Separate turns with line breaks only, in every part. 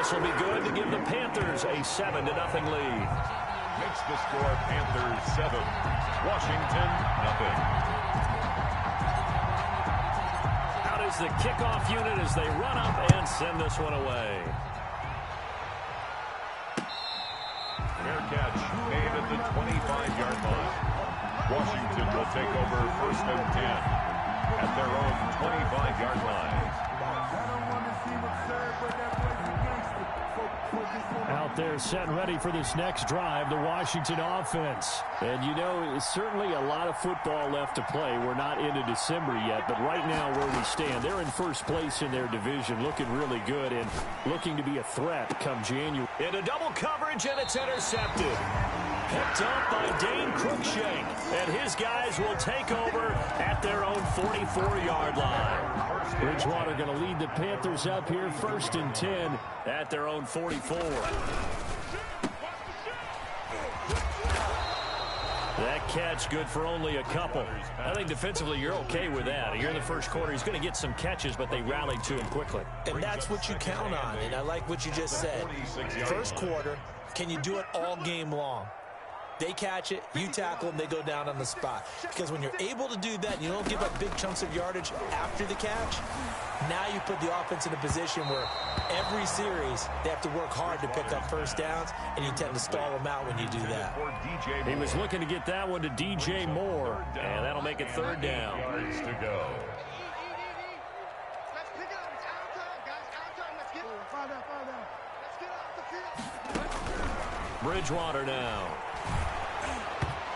this will be good to give the Panthers a 7-0 lead.
Makes the score Panthers 7, Washington 0.
Out is the kickoff unit as they run up and send this one away.
Fair catch made at the 25-yard line. Washington will take over 1st and 10 at their own 25-yard line.
Out there set and ready for this next drive, the Washington offense. And you know, it's certainly a lot of football left to play. We're not into December yet, but right now where we stand, they're in first place in their division, looking really good and looking to be a threat come January. Into double coverage, and it's intercepted. Picked up by Dane Cruikshank, and his guys will take over at their own 44-yard line. Bridgewater going to lead the Panthers up here 1st and 10 at their own 44. That catch good for only a couple. I think defensively you're okay with that. You're in the first quarter. He's going to get some catches, but they rallied to him quickly.
And that's what you count on, and I like what you just said. First quarter, can you do it all game long? They catch it, you tackle them, they go down on the spot. Because when you're able to do that, you don't give up big chunks of yardage after the catch, now you put the offense in a position where every series they have to work hard to pick up first downs, and you tend to stall them out when you do that.
He was looking to get that one to DJ Moore, and that'll make it 3rd down.
Yards to go.
Bridgewater now.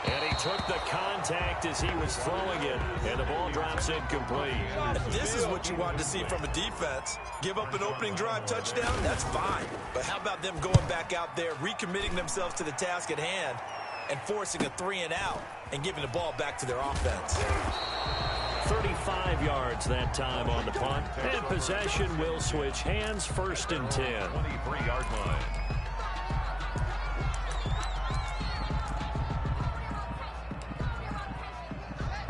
And he took the contact as he was throwing it, and the ball drops incomplete.
This is what you want to see from a defense. Give up an opening drive touchdown, that's fine. But how about them going back out there, recommitting themselves to the task at hand, and forcing a 3-and-out, and giving the ball back to their offense.
35 yards that time on the punt, and possession will switch hands, 1st and 10.
23-yard line.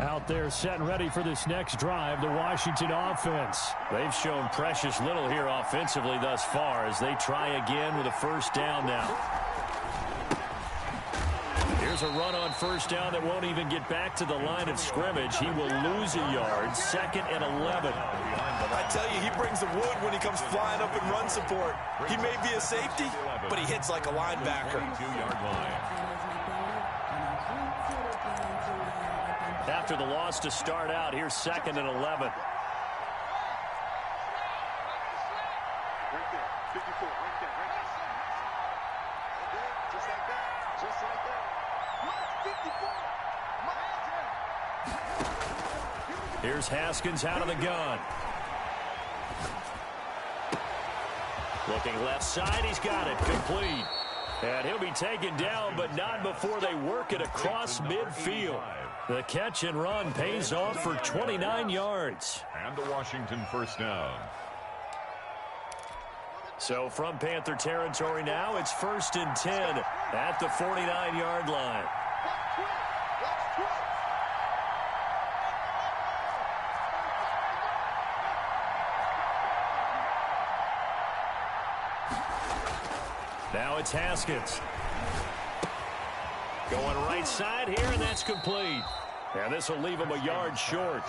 Out there set and ready for this next drive, the Washington offense. They've shown precious little here offensively thus far as they try again with a 1st down now. Here's a run on 1st down that won't even get back to the line of scrimmage. He will lose a yard, 2nd and 11.
I tell you, he brings the wood when he comes flying up in run support. He may be a safety, but he hits like a linebacker.
22-yard line.
After the loss to start out, here's 2nd and 11. Here's Haskins out of the gun. Looking left side, he's got it, complete. And he'll be taken down, but not before they work it across midfield. The catch and run pays off for 29 yards.
And the Washington 1st down.
So from Panther territory now, it's 1st and 10 at the 49-yard line. Now it's Haskins. Going right side here, and that's complete. And this will leave him a yard short.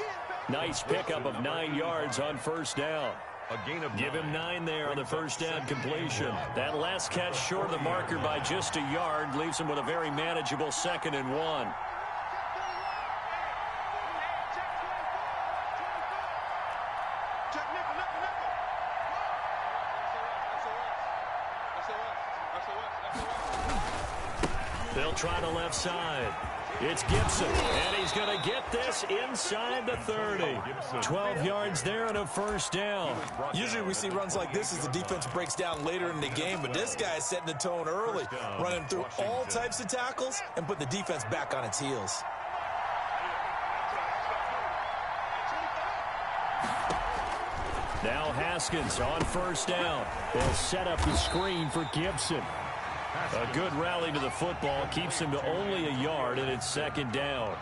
Nice pickup of 9 yards on 1st down.
A gain of
Give him 9 there on the 1st down completion. That last catch short of the marker by just a yard leaves him with a very manageable 2nd and 1. They'll try the left side. It's Gibson, and he's going to get this inside the 30. 12 yards there and a 1st down.
Usually we see runs like this as the defense breaks down later in the game, but this guy is setting the tone early, running through all types of tackles and put the defense back on its heels.
Now Haskins on 1st down. They'll set up the screen for Gibson. A good rally to the football keeps him to only a yard, and it's 2nd down.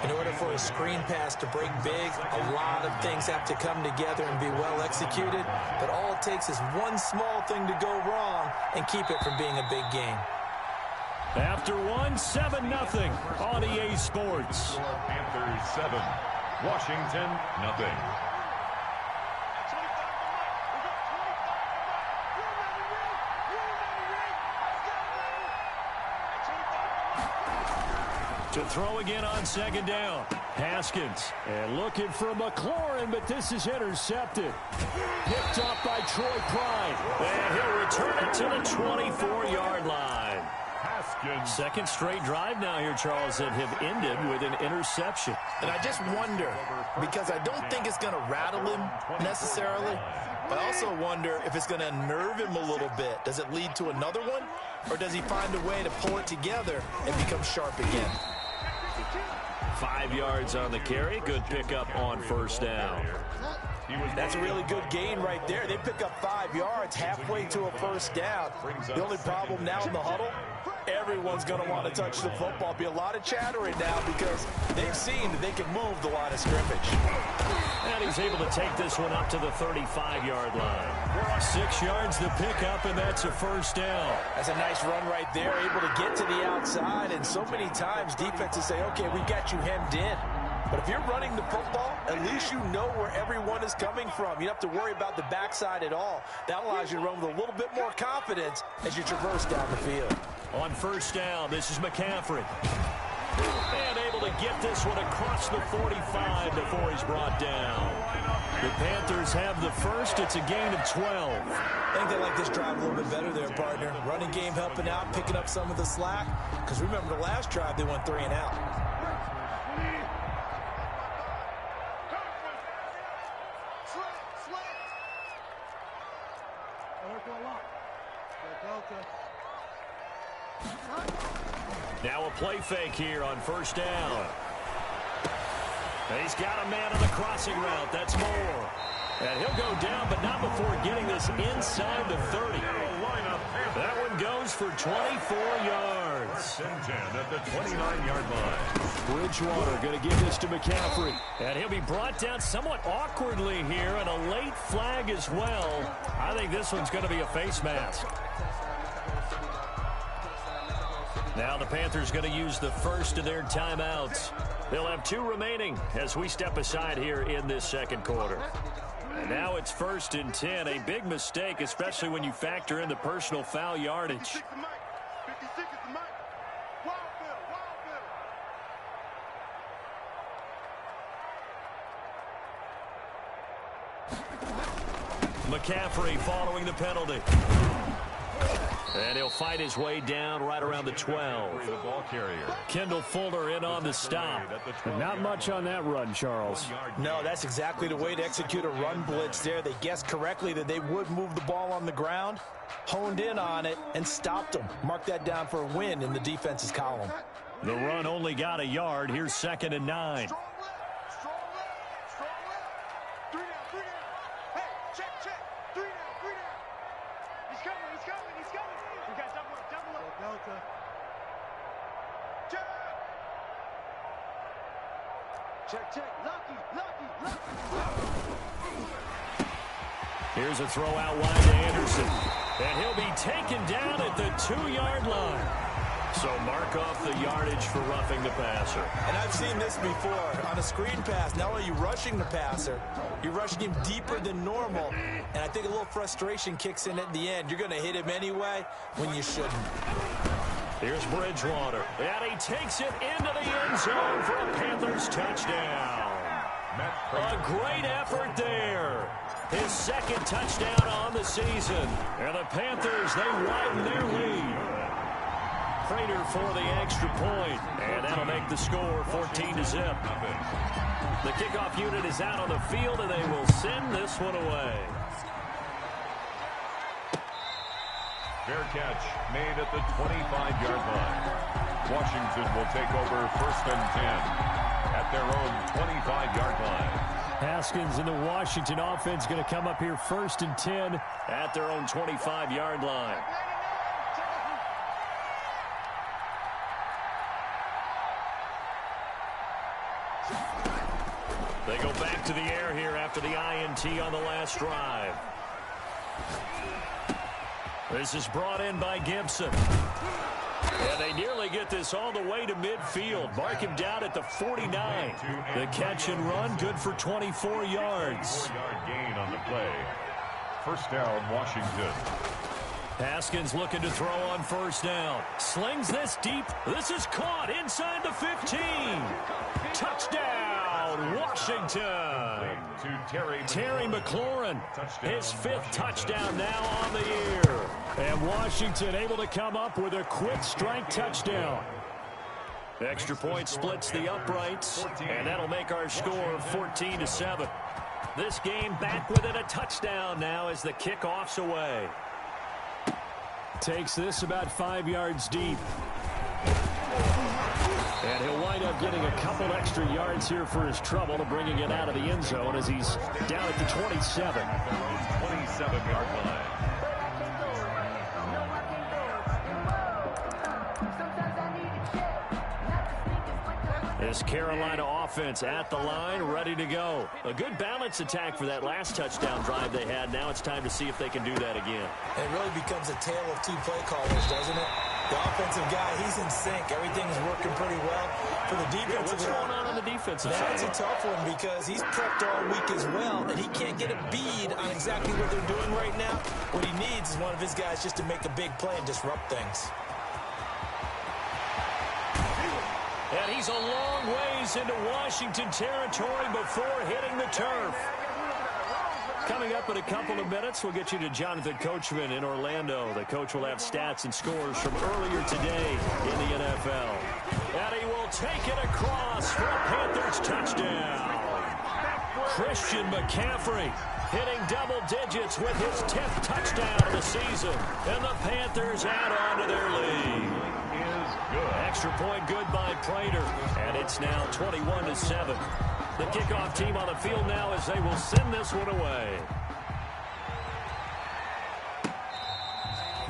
In order for a screen pass to break big, a lot of things have to come together and be well executed. But all it takes is one small thing to go wrong and keep it from being a big game.
After one, 7-0 on EA Sports.
Panthers 7, Washington nothing.
To throw again on second down. Haskins, and looking for McLaurin, but this is intercepted. Picked up by Troy Pride, and he'll return it to the 24-yard line.
Haskins.
Second straight drive now here, Charles, that have ended with an interception.
And I just wonder, because I don't think it's going to rattle him necessarily, but I also wonder if it's going to unnerve him a little bit. Does it lead to another one, or does he find a way to pull it together and become sharp again?
5 yards on the carry. Good pickup on first down.
That's a really good gain right there. They pick up 5 yards halfway to a first down. The only problem now in the huddle, everyone's going to want to touch the football. Be a lot of chattering now because they've seen that they can move the line of scrimmage.
And he's able to take this one up to the 35-yard line. 6 yards to pick up, and that's a first down.
That's a nice run right there, able to get to the outside. And so many times defenses say, okay, we got you hemmed in. But if you're running the football, at least you know where everyone is coming from. You don't have to worry about the backside at all. That allows you to run with a little bit more confidence as you traverse down the field.
On first down, this is McCaffrey. And able to get this one across the 45 before he's brought down. The Panthers have the first. It's a gain of 12.
I think they like this drive a little bit better there, partner. Running game helping out, picking up some of the slack. Because remember the last drive, they went 3 and out.
Now a play fake here on first down. He's got a man on the crossing route. That's Moore. And he'll go down, but not before getting this inside the 30. That one goes for 24 yards.
10 at the 29-yard line.
Bridgewater going to give this to McCaffrey. And he'll be brought down somewhat awkwardly here, and a late flag as well. I think this one's going to be a face mask. Now the Panthers going to use the first of their timeouts. They'll have 2 remaining as we step aside here in this second quarter. And now it's 1st and 10. A big mistake, especially when you factor in the personal foul yardage. McCaffrey following the penalty. And he'll fight his way down right around the 12.
The ball carrier.
Kendall Fuller in on the stop. Not much on that run, Charles.
No, that's exactly the way to execute a run blitz there. They guessed correctly that they would move the ball on the ground, honed in on it, and stopped them. Mark that down for a win in the defense's column.
The run only got a yard. Here's 2nd and 9. Here's a throw out wide to Anderson. And he'll be taken down at the 2-yard line. So mark off the yardage for roughing the passer.
And I've seen this before. On a screen pass, not only are you rushing the passer, you're rushing him deeper than normal. And I think a little frustration kicks in at the end. You're going to hit him anyway when you shouldn't.
Here's Bridgewater. And he takes it into the end zone for a Panthers touchdown. A great effort there. His 2nd touchdown on the season. And the Panthers, they widen their lead. Prater for the extra point. And that'll make the score 14-0. The kickoff unit is out on the field, and they will send this one away.
Fair catch made at the 25-yard line. Washington will take over 1st and 10 at their own 25-yard line.
Haskins and the Washington offense going to come up here 1st and 10 at their own 25-yard line. to the air here after the INT on the last drive. This is brought in by Gibson. And they nearly get this all the way to midfield. Mark him down at the 49. The catch and run, good for 24 yards.
4-yard gain on the play. First down, Washington.
Haskins looking to throw on first down. Slings this deep. This is caught inside the 15. Touchdown, Washington. Terry McLaurin, his 5th touchdown now on the year. And Washington able to come up with a quick strike touchdown. Extra point splits the uprights, and that'll make our score 14-7. This game back within a touchdown now as the kickoff's away. Takes this about 5 yards deep. And he'll wind up getting a couple extra yards here for his trouble to bringing it out of the end zone as he's down at the 27.
27-yard line.
This Carolina offense at the line, ready to go. A good balance attack for that last touchdown drive they had. Now it's time to see if they can do that again.
And it really becomes a tale of two play callers, doesn't it? The offensive guy, he's in sync. Everything's working pretty well. For the defensive
what's going on the defensive side?
That's a tough one because he's prepped all week as well, and he can't get a bead on exactly what they're doing right now. What he needs is one of his guys just to make a big play and disrupt things.
And he's a long ways into Washington territory before hitting the turf. Coming up in a couple of minutes, we'll get you to Jonathan Coachman in Orlando. The coach will have stats and scores from earlier today in the NFL. And he will take it across for a Panthers touchdown. Christian McCaffrey hitting double digits with his 10th touchdown of the season. And the Panthers add on to their lead. Extra point good by Prater. And it's now 21-7. The kickoff team on the field now as they will send this one away.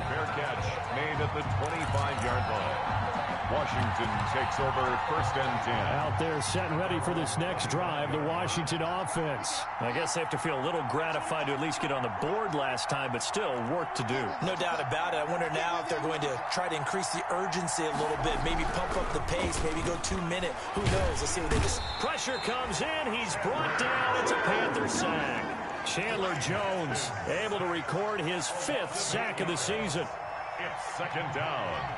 Fair catch made at the 25-yard line. Washington takes over 1st and 10.
Out there set and ready for this next drive, the Washington offense. I guess they have to feel a little gratified to at least get on the board last time, but still work to do.
No doubt about it. I wonder now if they're going to try to increase the urgency a little bit, maybe pump up the pace, maybe go 2-minute. Who knows? Let's see what they just...
Pressure comes in. He's brought down. It's a Panther sack. Chandler Jones able to record his 5th sack of the season.
It's 2nd down.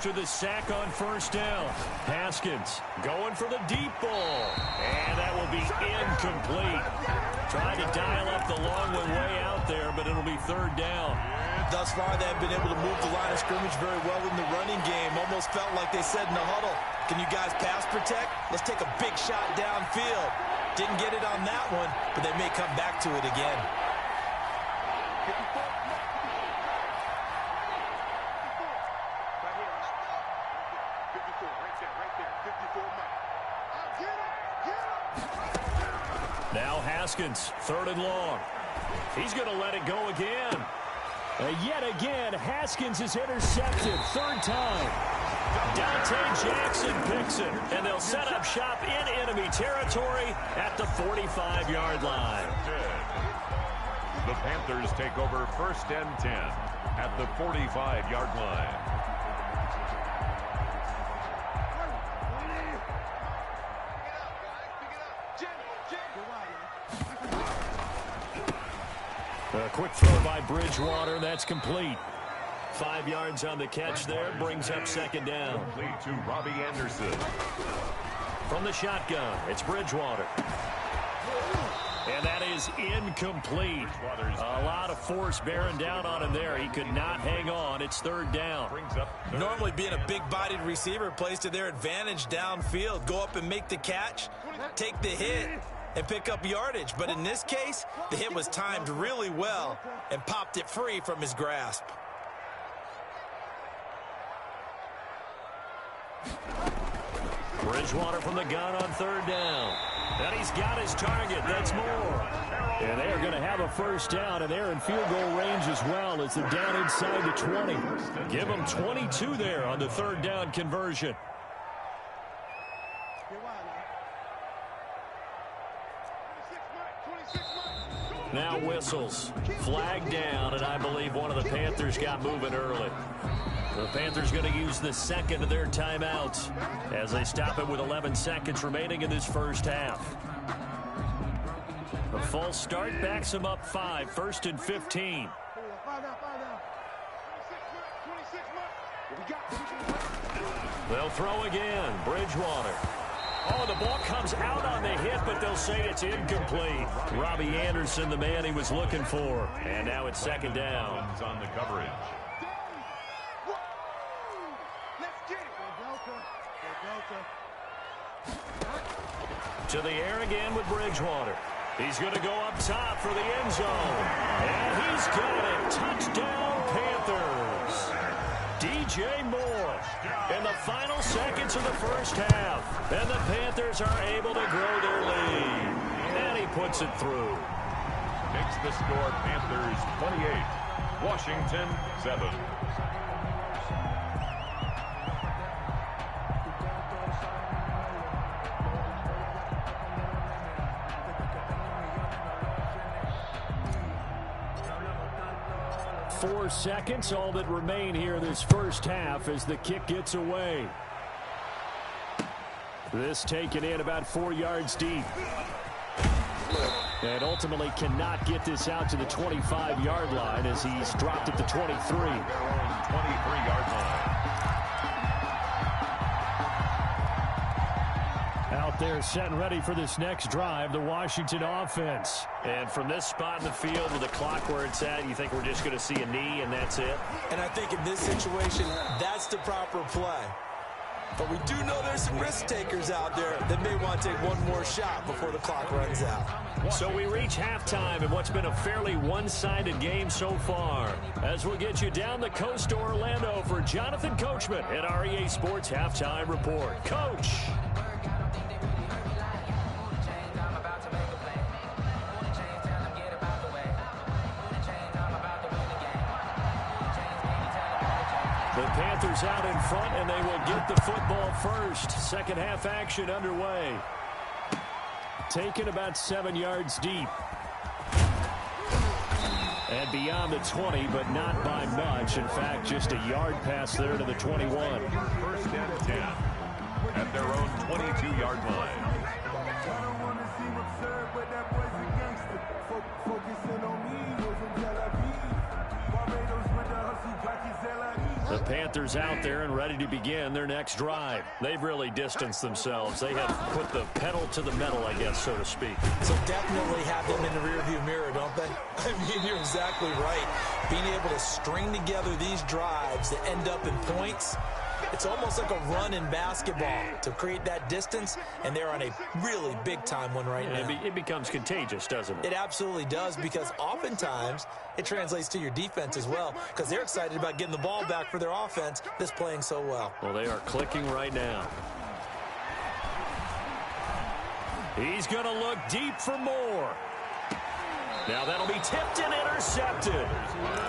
After the sack on first down, Haskins going for the deep ball. And that will be incomplete. Trying to dial up the long one way out there, but it'll be 3rd down.
Thus far, they've been able to move the line of scrimmage very well in the running game. Almost felt like they said in the huddle, can you guys pass protect? Let's take a big shot downfield. Didn't get it on that one, but they may come back to it again.
Now Haskins, 3rd and long. He's going to let it go again. Yet again, Haskins is intercepted. 3rd time. Dante Jackson picks it, and they'll set up shop in enemy territory at the 45-yard line.
The Panthers take over 1st and 10 at the 45-yard line.
A quick throw by Bridgewater. That's complete. 5 yards on the catch there. Brings up 2nd down.
Complete to Robbie Anderson.
From the shotgun, it's Bridgewater. And that is incomplete. A lot of force bearing down on him there. He could not hang on. It's 3rd down.
Normally being a big-bodied receiver plays to their advantage downfield. Go up and make the catch, take the hit, and pick up yardage. But in this case, the hit was timed really well and popped it free from his grasp.
Bridgewater from the gun on 3rd down. And he's got his target. That's Moore. And they are going to have a first down, and they're in field goal range as well as they're down inside the 20. Give them 22 there on the third down conversion. Now whistles. Flag down, and I believe one of the Panthers got moving early. The Panthers going to use the second of their timeouts as they stop it with 11 seconds remaining in this first half. A false start backs them up 5, 1st and 15. They'll throw again. Bridgewater. Oh, the ball comes out on the hit, but they'll say it's incomplete. Robbie Anderson, the man he was looking for. And now it's second down.
On the coverage.
To the air again with Bridgewater. He's going to go up top for the end zone. And he's got it. Touchdown, Panthers. DJ Moore in the final seconds of the first half. And the Panthers are able to grow their lead. And he puts it through.
Makes the score Panthers 28, Washington 7.
Four seconds, all that remain here this first half as the kick gets away. This taken in about 4 yards deep. And ultimately cannot get this out to the 25-yard line as he's dropped at the 23.
23-yard line.
Out there set and ready for this next drive, the Washington offense. And from this spot in the field with the clock where it's at, you think we're just going to see a knee and that's it?
And I think in this situation, that's the proper play. But we do know there's some risk takers out there that may want to take one more shot before the clock runs out.
So we reach halftime in what's been a fairly one-sided game so far. As we'll get you down the coast to Orlando for Jonathan Coachman at REA Sports Halftime Report. Coach. The Panthers out in front, and they will get the football first. Second half action underway. Taken about 7 yards deep. And beyond the 20, but not by much. In fact, just a yard pass there to the 21.
First and 10 at their own 22-yard line.
The Panthers out there and ready to begin their next drive. They've really distanced themselves. They have put the pedal to the metal, I guess, so to speak.
So definitely have them in the rearview mirror, don't they? I mean, you're exactly right. Being able to string together these drives that end up in points, it's almost like a run in basketball to create that distance, and they're on a really big-time one right now.
It becomes contagious, doesn't it?
It absolutely does, because oftentimes it translates to your defense as well, because they're excited about getting the ball back for their offense that's playing so well.
Well, they are clicking right now. He's going to look deep for Moore. Now that'll be tipped and intercepted.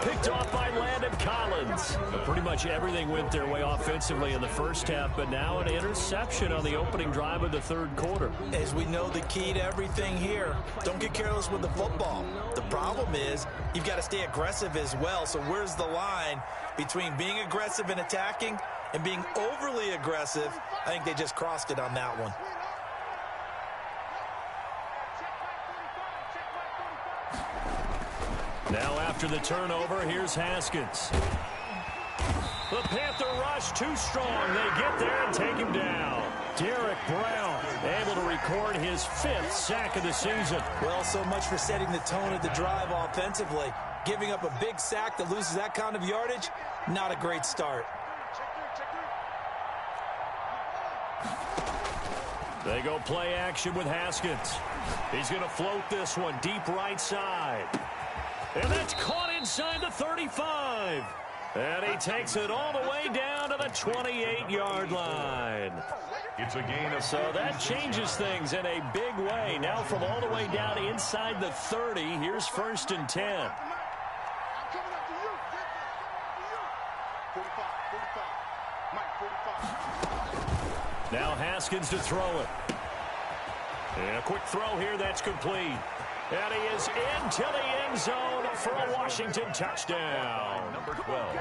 Picked off by Landon Collins. But pretty much everything went their way offensively in the first half, but now an interception on the opening drive of the third quarter.
As we know, the key to everything here, don't get careless with the football. The problem is you've got to stay aggressive as well. So where's the line between being aggressive and attacking and being overly aggressive? I think they just crossed it on that one.
Now after the turnover, here's Haskins. The Panther rush too strong. They get there and take him down. Derek Brown able to record his 5th sack of the season.
Well, so much for setting the tone of the drive offensively. Giving up a big sack that loses that kind of yardage, not a great start.
They go play action with Haskins. He's going to float this one deep right side. And that's caught inside the 35. And he takes it all the way down to the 28-yard line.
It's a gain of...
So that changes things in a big way. Now from all the way down inside the 30, here's 1st and 10. Now Haskins to throw it. And a quick throw here that's complete. And he is into the end zone for a Washington touchdown.
Number 12.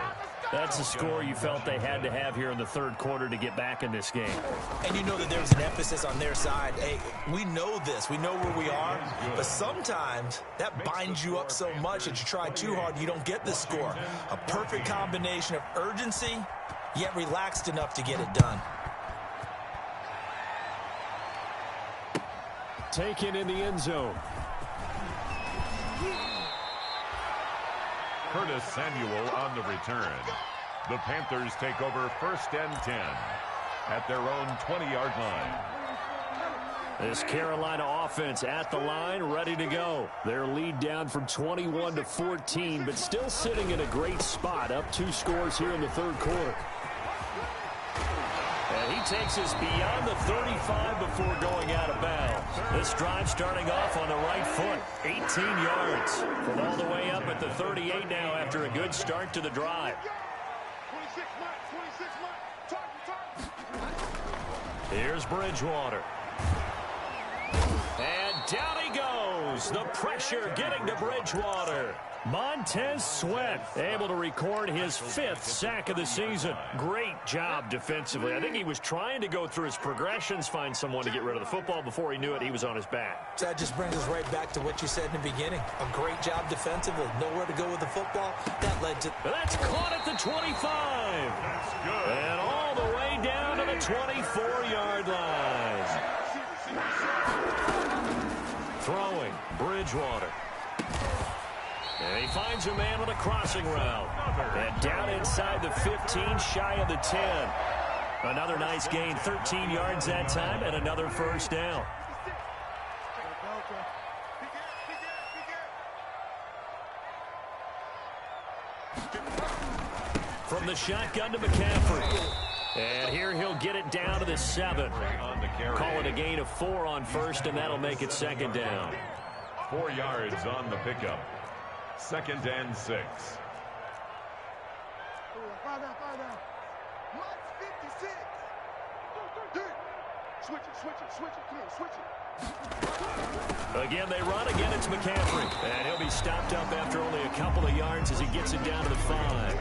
That's a score you felt they had to have here in the third quarter to get back in this game.
And you know that there's an emphasis on their side. Hey, we know this. We know where we are. But sometimes that binds you up so much that you try too hard, you don't get the score. A perfect combination of urgency, yet relaxed enough to get it done.
Taken in the end zone.
Curtis Samuel on the return. The Panthers take over 1st and 10 at their own 20-yard line.
This Carolina offense at the line, ready to go. Their lead down from 21 to 14, but still sitting in a great spot, up 2 scores here in the third quarter. And he takes us beyond the 35 before going out of bounds. This drive starting off on the right foot. 18 yards from all the way up at the 38 now after a good start to the drive. Here's Bridgewater. And down he goes. The pressure getting to Bridgewater. Montez Sweat able to record his 5th sack of the season. Great job defensively. I think he was trying to go through his progressions, find someone to get rid of the football. Before he knew it, he was on his back.
That just brings us right back to what you said in the beginning. A great job defensively. Nowhere to go with the football. That led to...
That's caught at the 25.
That's good.
And all the way down to the 24-yard line. Throwing, Bridgewater. And he finds a man on a crossing route. And down inside the 15, shy of the 10. Another nice gain, 13 yards that time, and another first down. From the shotgun to McCaffrey. And here he'll get it down to the 7. Call it a gain of 4 on first, and that'll make it 2nd down.
4 yards on the pickup. 2nd and 6.
Again, they run. Again, it's McCaffrey. And he'll be stopped up after only a couple of yards as he gets it down to the 5.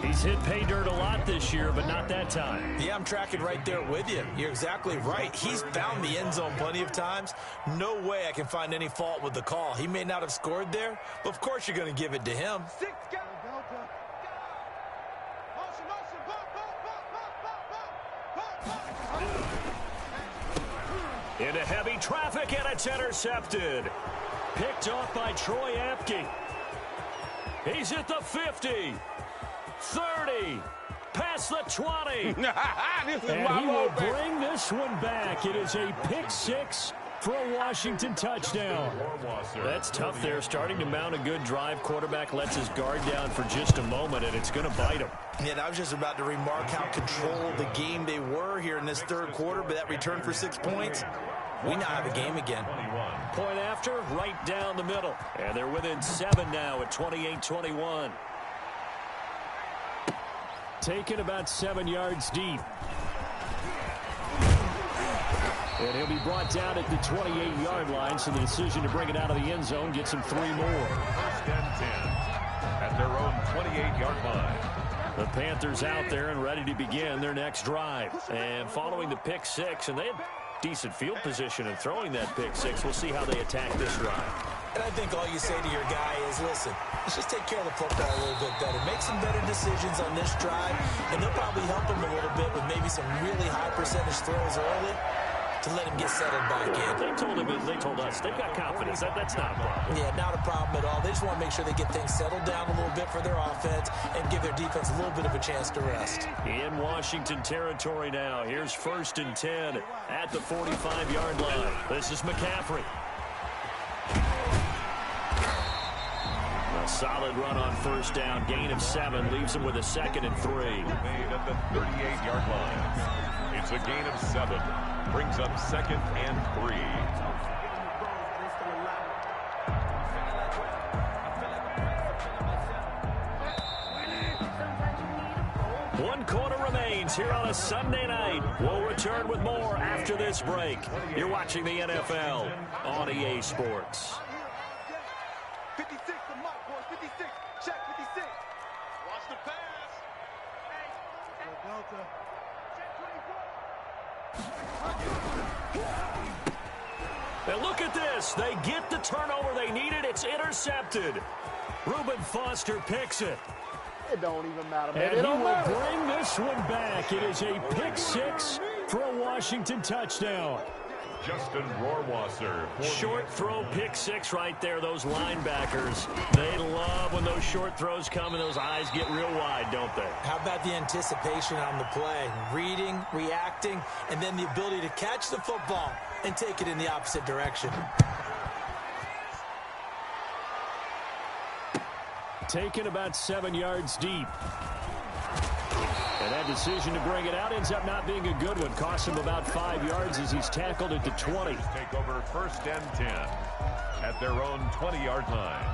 He's hit pay dirt a lot this year, but not that time.
Yeah, I'm tracking right there with you. You're exactly right. He's found the end zone plenty of times. No way I can find any fault with the call. He may not have scored there, but of course you're going to give it to him.
Into heavy traffic, and it's intercepted. Picked off by Troy Apke. He's at the 50. 30, past the 20. And he will bring this one back. It is a pick 6 for a Washington touchdown. That's tough there, starting to mount a good drive. Quarterback lets his guard down for just a moment, and it's going to bite him.
Yeah, I was just about to remark how controlled the game they were here in this third quarter, but that return for 6 points, we now have a game again.
Point after, right down the middle. And they're within 7 now at 28-21. Taken about 7 yards deep. And he'll be brought down at the 28-yard line, so the decision to bring it out of the end zone gets him 3 more.
1st and 10 at their own 28-yard line.
The Panthers out there and ready to begin their next drive. And following the pick 6, and they had decent field position in throwing that pick 6. We'll see how they attack this drive.
And I think all you say to your guy is, listen, let's just take care of the football a little bit better. Make some better decisions on this drive, and they'll probably help him a little bit with maybe some really high percentage throws early to let him get settled back in.
They told us they've got confidence. That's not a problem.
Yeah, not a problem at all. They just want to make sure they get things settled down a little bit for their offense and give their defense a little bit of a chance to rest.
In Washington territory now. Here's 1st and 10 at the 45-yard line. This is McCaffrey. Solid run on first down. Gain of 7 leaves him with a 2nd and 3.
Made at the 38-yard line. It's a gain of 7. Brings up 2nd and 3.
One quarter remains here on a Sunday night. We'll return with more after this break. You're watching the NFL on EA Sports.
56, the mark, boys. 56. Check 56. Watch the pass. Hey, Delta.
And look at this. They get the turnover they needed. It's intercepted. Reuben Foster picks it.
It don't even matter, man.
And
It
he
don't
will
matter.
bring this one back. It is a pick 6 for a Washington touchdown.
Justin Rohrwasser.
Short throw, pick 6 right there. Those linebackers, they love when those short throws come and those eyes get real wide, don't they?
How about the anticipation on the play? Reading, reacting, and then the ability to catch the football and take it in the opposite direction.
Taken about 7 yards deep. And that decision to bring it out ends up not being a good one. Costs him about 5 yards as he's tackled at the 20.
Take over 1st and 10 at their own 20-yard line.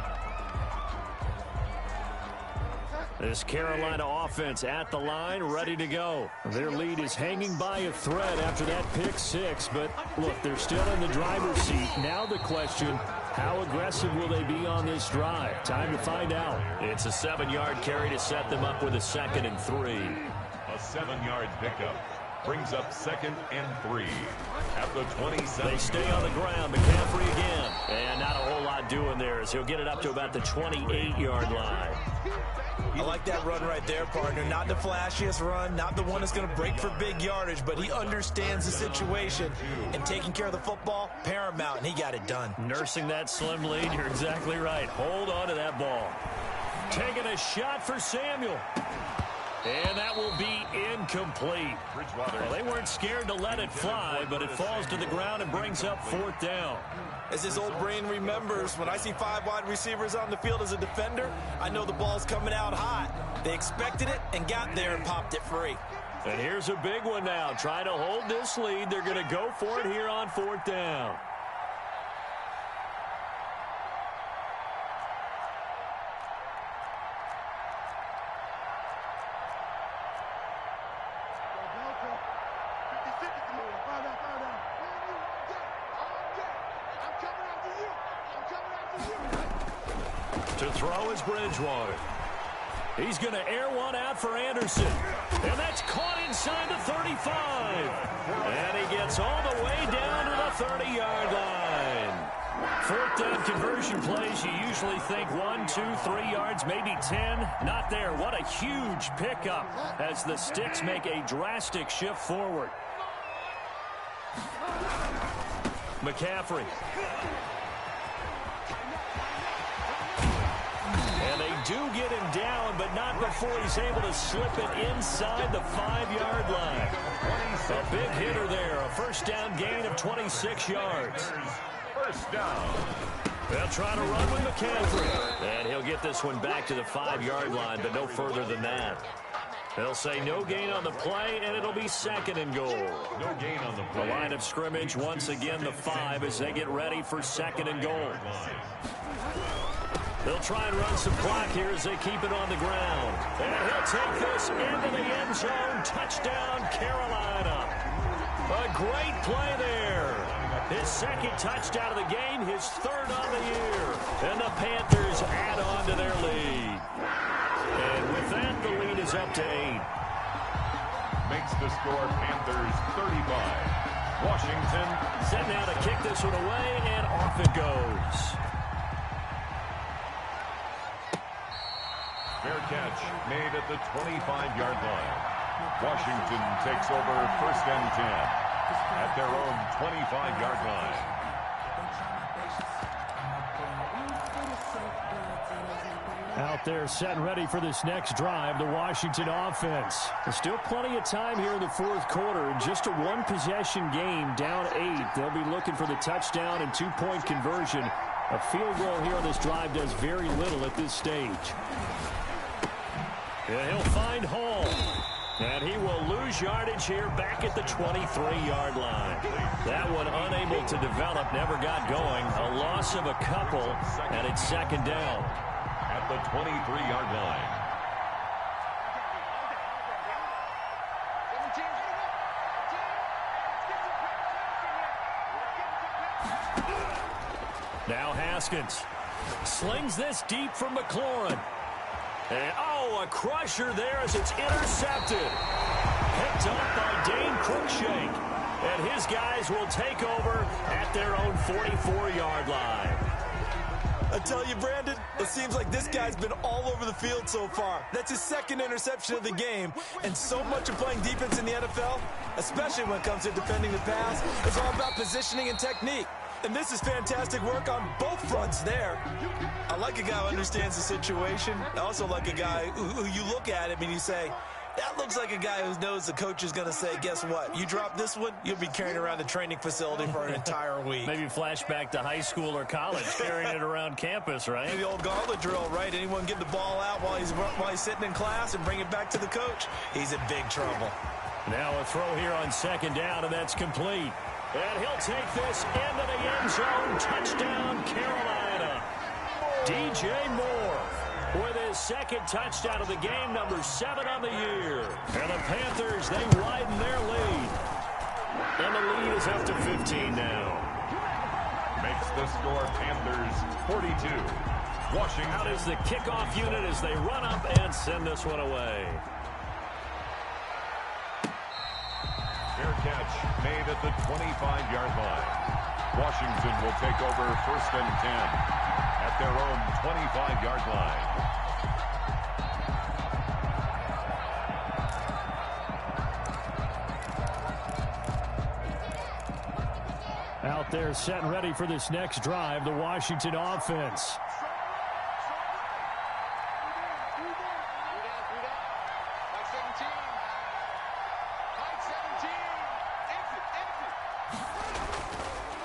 This Carolina offense at the line, ready to go. Their lead is hanging by a thread after that pick 6. But, look, they're still in the driver's seat. Now the question, how aggressive will they be on this drive? Time to find out. It's a 7-yard carry to set them up with a 2nd and 3.
A 7-yard pickup brings up 2nd and 3 at the 27.
They stay on the ground. McCaffrey again. And not a whole lot doing there as he'll get it up to about the 28-yard line.
I like that run right there, partner. Not the flashiest run, not the one that's going to break for big yardage, but he understands the situation, and taking care of the football, paramount, and he got it done.
Nursing that slim lead, you're exactly right. Hold on to that ball. Taking a shot for Samuel. And that will be incomplete. Well, they weren't scared to let it fly, but it falls to the ground and brings up 4th down.
As his old brain remembers, when I see 5 wide receivers on the field as a defender, I know the ball's coming out hot. They expected it and got there and popped it free.
And here's a big one now. Trying to hold this lead. They're going to go for it here on 4th down. To throw is Bridgewater. He's going to air one out for Anderson. And that's caught inside the 35. And he gets all the way down to the 30-yard line. 4th down conversion plays, you usually think 1, 2, 3 yards, maybe 10. Not there. What a huge pickup as the Sticks make a drastic shift forward. McCaffrey. And they do get him down, but not before he's able to slip it inside the 5-yard line. A big hitter there. A 1st down gain of 26 yards.
1st down.
They'll try to run with McCaffrey. And he'll get this one back to the 5-yard line, but no further than that. They'll say no gain on the play, and it'll be 2nd and goal.
No gain on the play.
The line of scrimmage, once again, the 5 as they get ready for 2nd and goal. They'll try and run some clock here as they keep it on the ground. And he'll take this into the end zone. Touchdown, Carolina. A great play there. His 2nd touchdown of the game, his 3rd on the year. And the Panthers add on to their lead. And with that, the lead is up to 8.
Makes the score Panthers 35. Washington
set now to kick this one away, and off it goes.
Fair catch made at the 25-yard line. Washington takes over 1st and 10 at their own 25-yard line.
Out there set and ready for this next drive, the Washington offense. There's still plenty of time here in the 4th quarter. Just a 1-possession game, down 8. They'll be looking for the touchdown and 2-point conversion A field goal here on this drive does very little at this stage. And he'll find Hall. And he will lose yardage here back at the 23-yard line. That one unable to develop, never got going. A loss of a couple, and it's second down.
At the 23-yard line.
Now Haskins slings this deep from McLaurin. And, a crusher there as it's intercepted. Picked up by Dane Cruikshank. And his guys will take over at their own 44-yard line.
I tell you, Brandon, it seems like this guy's been all over the field so far. That's his second interception of the game. And so much of playing defense in the NFL, especially when it comes to defending the pass, is all about positioning and technique. And this is fantastic work on both fronts there. I like a guy who understands the situation. I also like a guy who you look at him and you say, that looks like a guy who knows the coach is going to say, guess what? You drop this one, you'll be carrying around the training facility for an entire week.
Maybe flashback to high school or college, carrying it around campus, right?
The old gauntlet drill, right? Anyone get the ball out while he's sitting in class and bring it back to the coach? He's in big trouble.
Now a throw here on second down, and that's complete. And he'll take this into the end zone. Touchdown, Carolina. DJ Moore with his second touchdown of the game, number 7 on the year. And the Panthers, they widen their lead. And the lead is up to 15 now.
Makes the score Panthers 42. Washington.
Out is the kickoff unit as they run up and send this one away.
Fair catch made at the 25-yard line. Washington will take over first and 10 at their own 25-yard line.
Out there set and ready for this next drive, the Washington offense.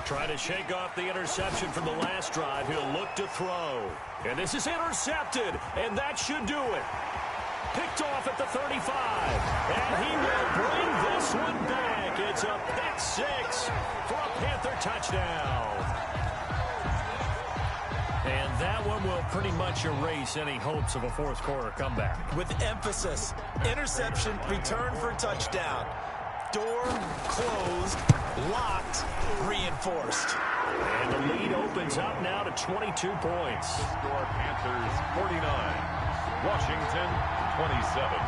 Trying to shake off the interception from the last drive. He'll look to throw. And this is intercepted, and that should do it. Picked off at the 35. And he will bring this one back. It's a pick six for a Panther touchdown. And that one will pretty much erase any hopes of a fourth quarter comeback.
With emphasis, interception, return for a touchdown. Door closed, locked, reinforced.
And the lead opens up now to 22 points.
The score Panthers 49, Washington 27.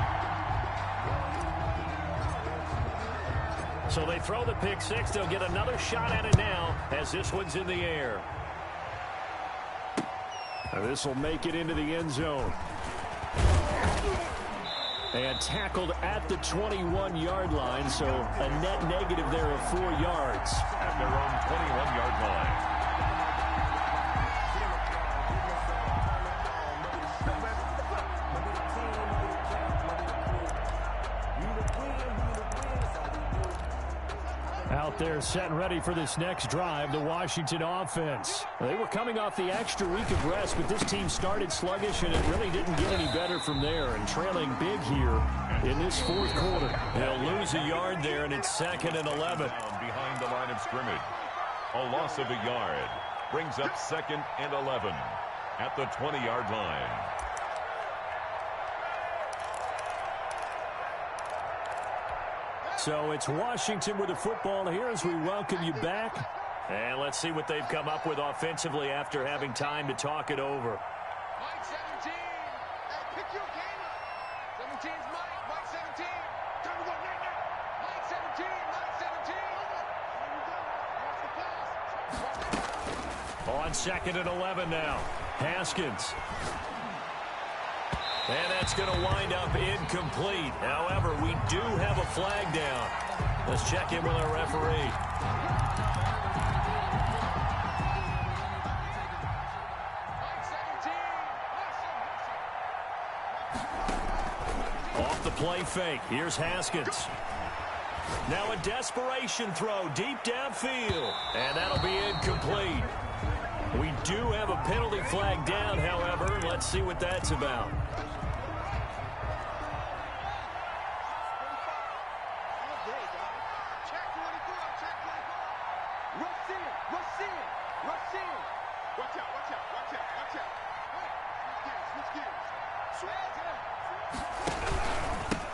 So they throw the pick six. They'll get another shot at it now as this one's in the air. This will make it into the end zone. And tackled at the 21-yard line, so a net negative there of 4 yards.
At their own 21-yard line.
Out there set and ready for this next drive, the Washington offense. They were coming off the extra week of rest, but this team started sluggish, and it really didn't get any better from there. And trailing big here in this fourth quarter. They'll lose a yard there, and it's 2nd and 11.
Behind the line of scrimmage. A loss of a yard brings up 2nd and 11 at the 20-yard line.
So it's Washington with the football here as we welcome you back. And let's see what they've come up with offensively after having time to talk it over.
Mike 17. Hey, pick your game up. 17's Mike. Mike 17. Time to go. Mike 17. Mike 17.
On 2nd and 11 now. Haskins. And that's going to wind up incomplete. However, we do have a flag down. Let's check in with our referee. Off the play fake. Here's Haskins. Now a desperation throw deep downfield. And that'll be incomplete. We do have a penalty flag down, however. Let's see what that's about.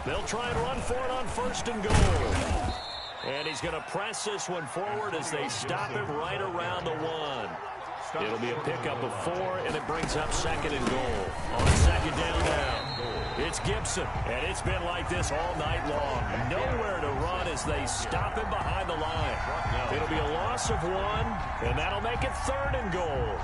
They'll try and run for it on 1st and goal. And he's going to press this one forward as they stop him right around the 1. It'll be a pickup of 4, and it brings up 2nd and goal. On 2nd down now, it's Gibson. And it's been like this all night long. Nowhere to run as they stop him behind the line. It'll be a loss of 1, and that'll make it 3rd and goal.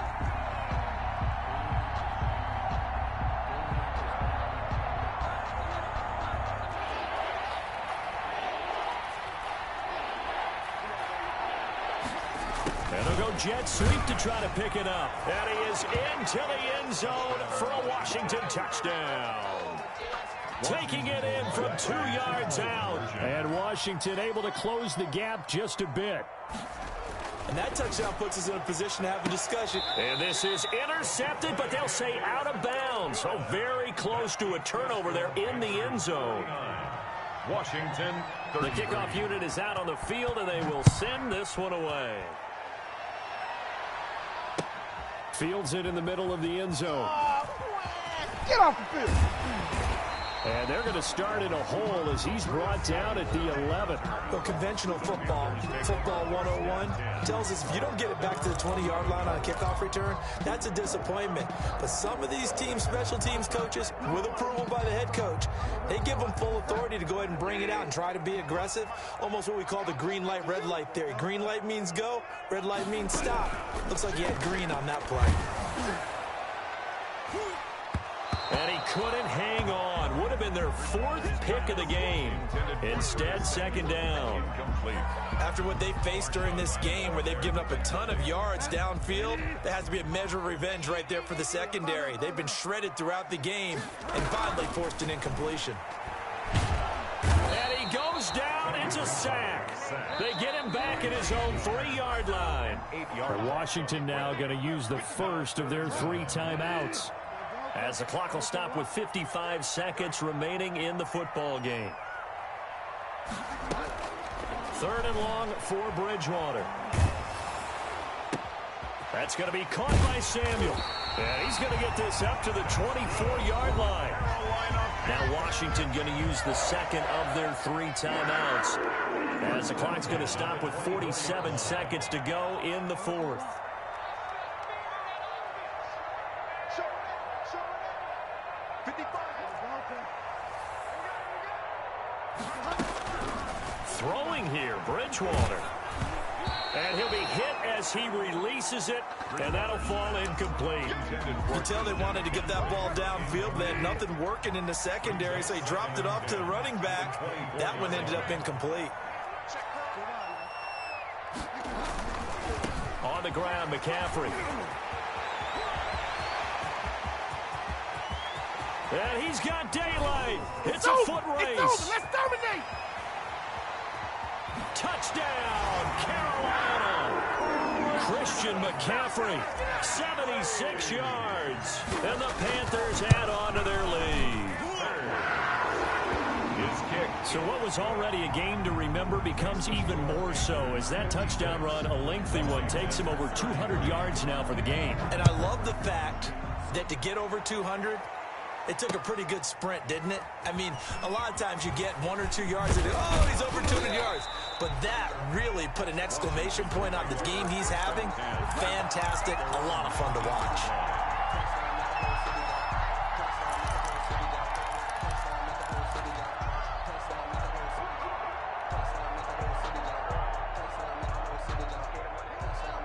And they'll go jet sweep to try to pick it up. And he is into the end zone for a Washington touchdown. Taking it in from 2 yards out. And Washington able to close the gap just a bit.
And that touchdown puts us in a position to have a discussion.
And this is intercepted, but they'll say out of bounds. So very close to a turnover there in the end zone.
Washington.
The kickoff unit is out on the field, and they will send this one away. Fields it in the middle of the end zone.
Get off the field.
And they're going to start in a hole as he's brought down at the 11.
Well, conventional football 101, tells us if you don't get it back to the 20-yard line on a kickoff return, that's a disappointment. But some of these teams, special teams coaches, with approval by the head coach, they give them full authority to go ahead and bring it out and try to be aggressive. Almost what we call the green light, red light theory. Green light means go, red light means stop. Looks like he had green on that play.
And he couldn't hang on. Would have been their 4th pick of the game. Instead, 2nd down.
After what they faced during this game where they've given up a ton of yards downfield, there has to be a measure of revenge right there for the secondary. They've been shredded throughout the game and finally forced an incompletion.
And he goes down. It's a sack. They get him back at his own 3-yard line. Washington now going to use the first of their 3 timeouts, as the clock will stop with 55 seconds remaining in the football game. 3rd and long for Bridgewater. That's going to be caught by Samuel. And he's going to get this up to the 24-yard line. Now Washington going to use the 2nd of their 3 timeouts, as the clock's going to stop with 47 seconds to go in the 4th. Throwing here, Bridgewater. And he'll be hit as he releases it, and that'll fall incomplete.
You tell they wanted to get that ball downfield, but they had nothing working in the secondary, so he dropped it off to the running back. That one ended up incomplete.
On the ground, McCaffrey. And he's got daylight. It's a foot race.
Let's dominate.
Touchdown, Carolina. Christian McCaffrey, 76 yards. And the Panthers add on to their lead. So what was already a game to remember becomes even more so as that touchdown run, a lengthy one, takes him over 200 yards now for the game.
And I love the fact that to get over 200, it took a pretty good sprint, didn't it? I mean, a lot of times you get 1 or 2 yards and oh, he's over 200 yards. But that really put an exclamation point on the game he's having. Fantastic. A lot of fun to watch.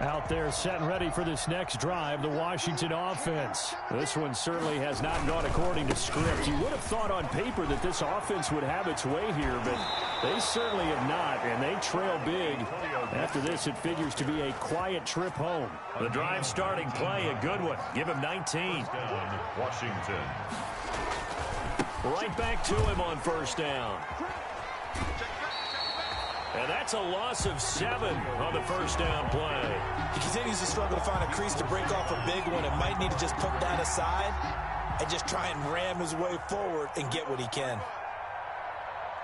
Out there set and ready for this next drive, the Washington offense. This one certainly has not gone according to script. You would have thought on paper that this offense would have its way here, but they certainly have not, and they trail big. After this, it figures to be a quiet trip home. The drive starting play, a good one. Give him 19.
Washington.
Right back to him on 1st down. And that's a loss of 7 on the first down play.
He continues to struggle to find a crease to break off a big one and might need to just put that aside and just try and ram his way forward and get what he can.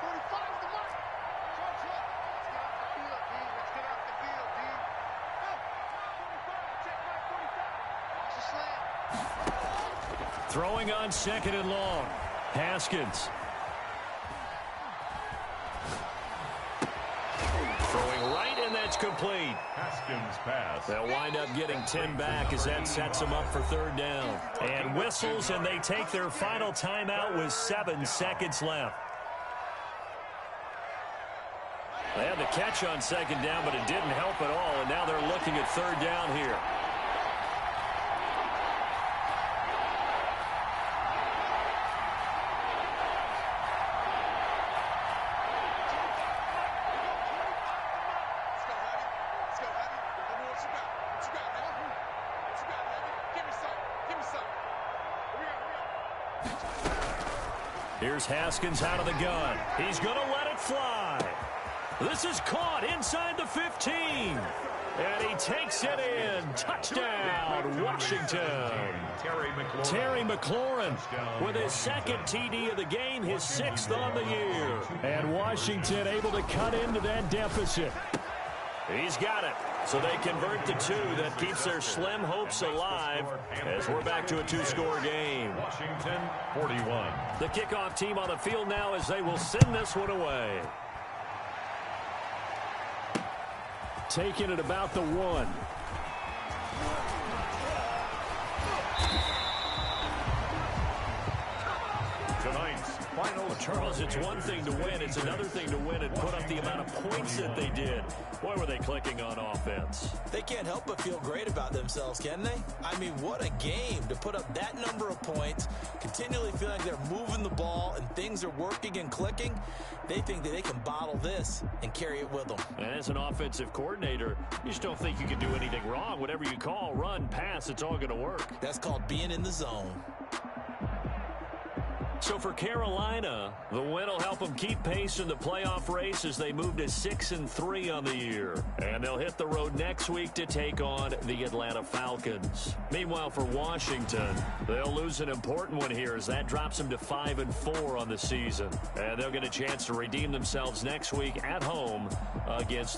45 with the mark. Let's get off the field, D. Let's get off the field, D. 45, check my 45. Watch the slant.
Throwing on 2nd and long. Haskins. Throwing right, and that's complete.
Haskins pass.
They'll wind up getting 10 back as that sets them up for 3rd down. And whistles, and they take their final timeout with 7 seconds left. They had the catch on 2nd down, but it didn't help at all, and now they're looking at 3rd down here. Here's Haskins out of the gun. He's going to let it fly. This is caught inside the 15. And he takes it in. Touchdown, Washington. Terry McLaurin with his 2nd TD of the game, his 6th on the year. And Washington able to cut into that deficit. He's got it. So they convert the 2. That keeps their slim hopes alive as we're back to a 2-score game.
Washington 41.
The kickoff team on the field now as they will send this one away. Taking it about the 1.
Tonight's final.
Charles, it's one thing to win. It's another thing to win and put up the amount of points that they did. Boy, were they clicking on offense.
They can't help but feel great about themselves, can they? I mean, what a game to put up that number of points, continually feeling like they're moving the ball and things are working and clicking. They think that they can bottle this and carry it with them.
And as an offensive coordinator, you just don't think you can do anything wrong. Whatever you call, run, pass, it's all going to work.
That's called being in the zone.
So for Carolina, the win will help them keep pace in the playoff race as they move to 6-3 on the year. And they'll hit the road next week to take on the Atlanta Falcons. Meanwhile, for Washington, they'll lose an important one here as that drops them to 5-4 on the season. And they'll get a chance to redeem themselves next week at home against